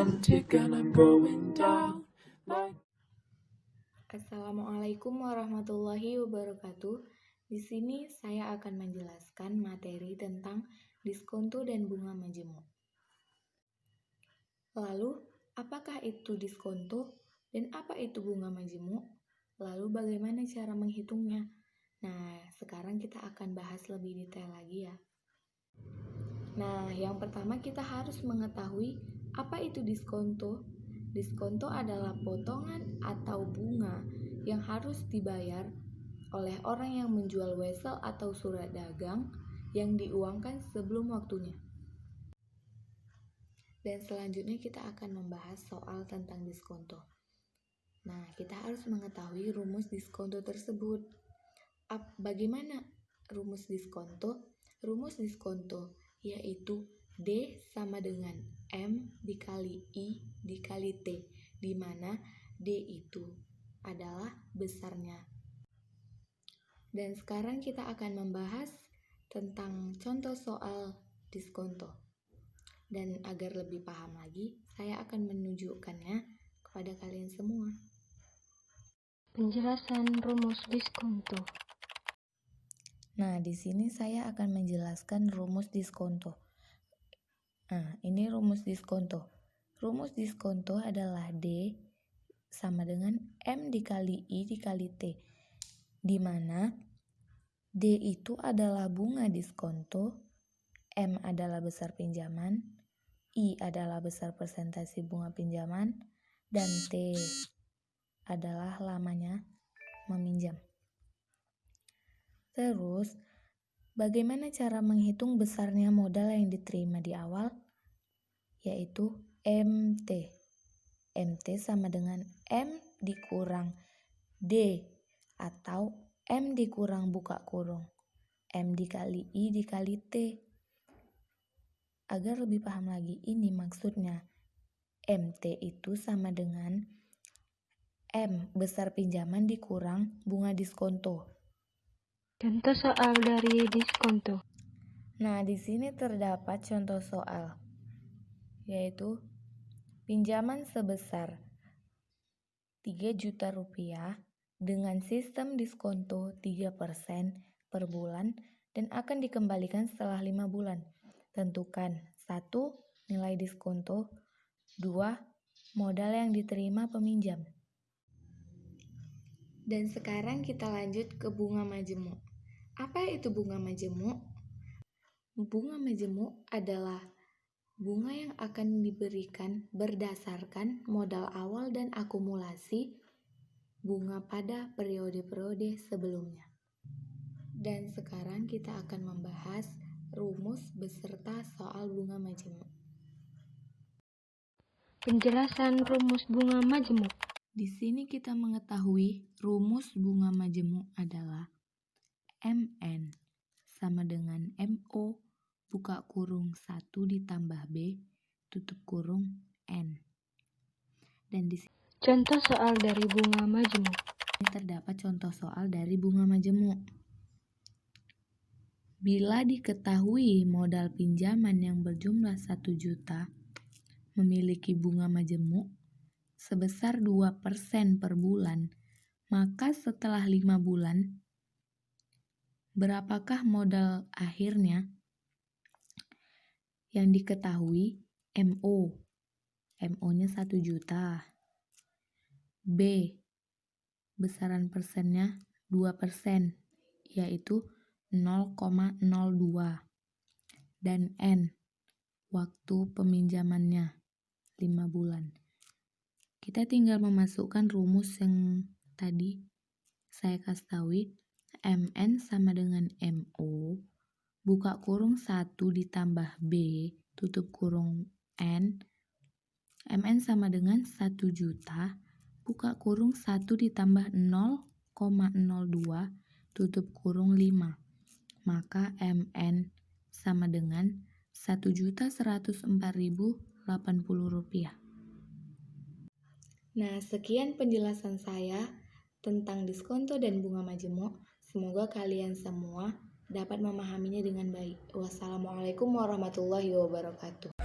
romantic and I'm going down. Assalamualaikum warahmatullahi wabarakatuh. Di sini saya akan menjelaskan materi tentang diskonto dan bunga majemuk. Lalu, apakah itu diskonto dan apa itu bunga majemuk? Lalu bagaimana cara menghitungnya? Nah, sekarang kita akan bahas lebih detail lagi ya. Nah, yang pertama kita harus mengetahui apa itu diskonto. Diskonto adalah potongan atau bunga yang harus dibayar oleh orang yang menjual wesel atau surat dagang yang diuangkan sebelum waktunya. Dan selanjutnya kita akan membahas soal tentang diskonto. Nah, kita harus mengetahui rumus diskonto tersebut. Bagaimana rumus diskonto? Rumus diskonto yaitu D sama dengan M dikali I dikali T, di mana D itu adalah besarnya. Dan sekarang kita akan membahas tentang contoh soal diskonto. Dan agar lebih paham lagi, saya akan menunjukkannya kepada kalian semua. Penjelasan rumus diskonto. Nah, di sini saya akan menjelaskan rumus diskonto. Nah, ini rumus diskonto. Rumus diskonto adalah D sama dengan M dikali I dikali T, di mana D itu adalah bunga diskonto, M adalah besar pinjaman, I adalah besar persentase bunga pinjaman, dan T adalah lamanya meminjam. Terus, bagaimana cara menghitung besarnya modal yang diterima di awal? Yaitu MT. MT sama dengan M dikurang D atau M dikurang buka kurung M dikali I dikali T. Agar lebih paham lagi, ini maksudnya MT itu sama dengan M besar pinjaman dikurang bunga diskonto. Contoh soal dari diskonto. Nah, di sini terdapat contoh soal, yaitu pinjaman sebesar 3 juta rupiah dengan sistem diskonto 3% per bulan dan akan dikembalikan setelah 5 bulan. Tentukan 1. Nilai diskonto, 2. Modal yang diterima peminjam. Dan sekarang kita lanjut ke bunga majemuk. Apa itu bunga majemuk? Bunga majemuk adalah bunga yang akan diberikan berdasarkan modal awal dan akumulasi bunga pada periode-periode sebelumnya. Dan sekarang kita akan membahas rumus beserta soal bunga majemuk. Penjelasan rumus bunga majemuk. Di sini kita mengetahui rumus bunga majemuk adalah MN sama dengan MO buka kurung 1 ditambah B tutup kurung N. Dan di sini Contoh soal dari bunga majemuk. terdapat contoh soal dari bunga majemuk. Bila diketahui modal pinjaman yang berjumlah 1 juta memiliki bunga majemuk sebesar 2% per bulan, maka setelah 5 bulan, berapakah modal akhirnya? Yang diketahui MO. MO-nya 1 juta. B. Besaran persennya 2%, yaitu 0,02. Dan N. Waktu peminjamannya 5 bulan. Kita tinggal memasukkan rumus yang tadi saya kasih tahu. MN sama dengan MO buka kurung 1 ditambah B tutup kurung N. MN sama dengan 1 juta buka kurung 1 ditambah 0,02 tutup kurung 5. Maka MN sama dengan 1.104.080 rupiah. Nah, sekian penjelasan saya tentang diskonto dan bunga majemuk. Semoga kalian semua dapat memahaminya dengan baik. Wassalamualaikum warahmatullahi wabarakatuh.